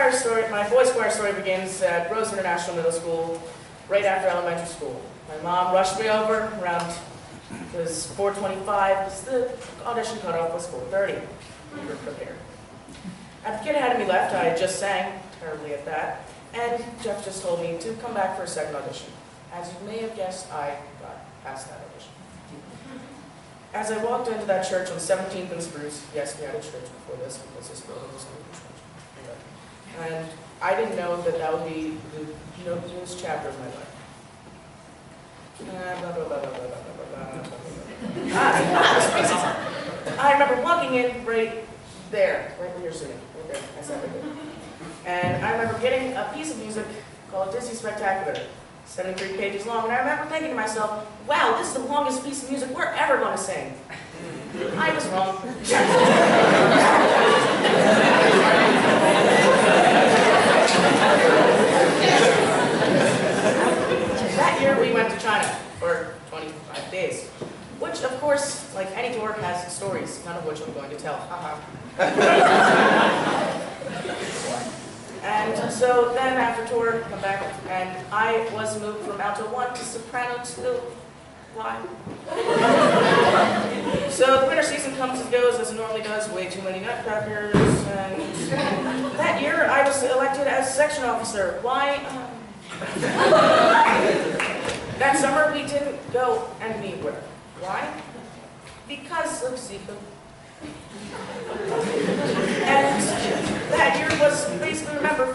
choir story, my boys' choir story begins at Rose International Middle School, right after elementary school. My mom rushed me over around, it was 4:25, because the audition cutoff was 4:30. We were prepared. After the kid ahead of me left, I had just sang, terribly at that, and Jeff just told me to come back for a second audition. As you may have guessed, I got past that audition. As I walked into that church on 17th and Spruce, yes, we had a church before this, because this building was new construction. And I didn't know that that would be the newest chapter of my life. I remember walking in right there, right where you're sitting, right there. I sat right there. And I remember getting a piece of music called Disney Spectacular, 73 pages long, and I remember thinking to myself, wow, this is the longest piece of music we're ever going to sing. I was wrong. That year we went to China for 25 days, which of course, like any tour, has stories, none of which I'm going to tell. And so then after tour, come back, and I was moved from alto 1 to soprano 2. Why? So the winter season comes and goes as it normally does, way too many nutcrackers, and that year I was elected as section officer. Why? That summer we didn't go anywhere. Why? Because of Zika. And that year was basically remember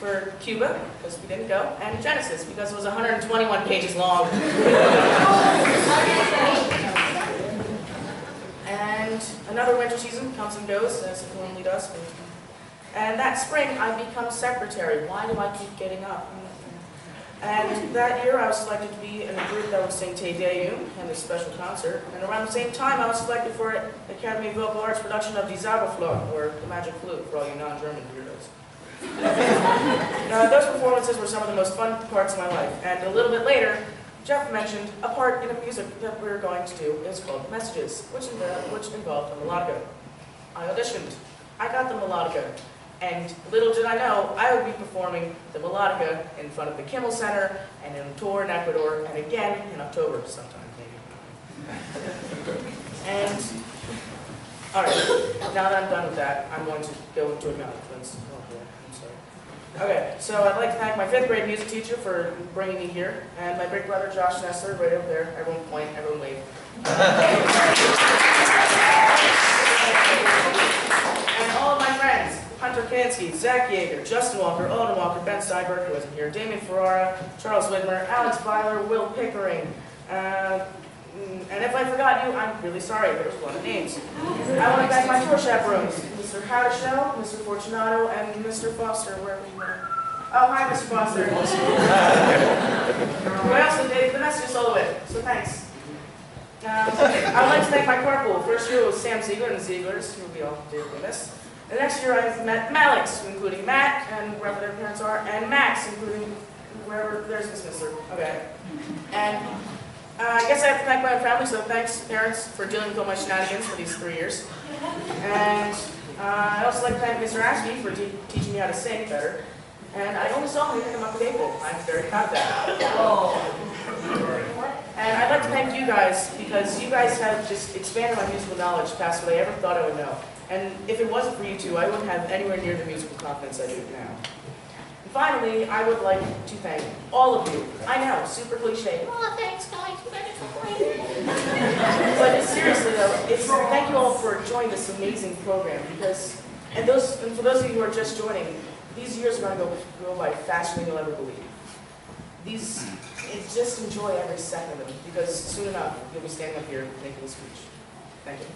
for Cuba, because we didn't go, and Genesis, because it was 121 pages long. And another winter season comes and goes, as it normally does. And that spring, I become secretary. Why do I keep getting up? And that year, I was selected to be in a group that would sing Te Deum and a special concert. And around the same time, I was selected for an Academy of Vocal Arts production of Die Zauberflöte, or The Magic Flute, for all you non-German weirdos. Those performances were some of the most fun parts of my life. And a little bit later, Jeff mentioned a part in a music that we were going to do is called Messages, which involved a melodica. I auditioned. I got the melodica. And little did I know, I would be performing the melodica in front of the Kimmel Center, and in a tour in Ecuador, and again in October sometime, maybe. And, all right, now that I'm done with that, I'm going to go into acknowledgments. Oh, yeah, I'm sorry. Okay, so I'd like to thank my 5th grade music teacher for bringing me here, and my big brother Josh Nessler, right over there. Everyone point, everyone wave. And all of my friends. Hunter Kansky, Zach Yeager, Justin Walker, Alden Walker, Ben Steinberg, who isn't here, Damien Ferrara, Charles Widmer, Alex Byler, Will Pickering. And if I forgot you, I'm really sorry. There's a lot of names. I want to thank my tour chaperones, Mr. Howdishell, Mr. Fortunato, and Mr. Foster, wherever you are. Oh, hi, Mr. Foster. Who else did the messages all the way, so thanks. I would like to thank my carpool. First year was Sam Ziegler and the Zieglers, who we all dearly miss. The next year I've met Malex, including Matt, and wherever their parents are, and Max, including wherever there's Miss Mister. Okay. And I guess I have to thank my own family, so thanks, parents, for dealing with all my shenanigans for these 3 years. And I'd also like to thank Mr. Ashby for teaching me how to sing better. And I only saw him pick him up in April. I'm very proud of that. And I'd like to thank you guys, because you guys have just expanded my musical knowledge past what I ever thought I would know. And if it wasn't for you two, I wouldn't have anywhere near the musical confidence I do now. And finally, I would like to thank all of you. I know, super cliche. Oh, thanks, guys. But seriously, though, thank you all for joining this amazing program. Because, and for those of you who are just joining, these years are going to go by faster than you'll ever believe. Just enjoy every second of them, because soon enough, you'll be standing up here making a speech. Thank you.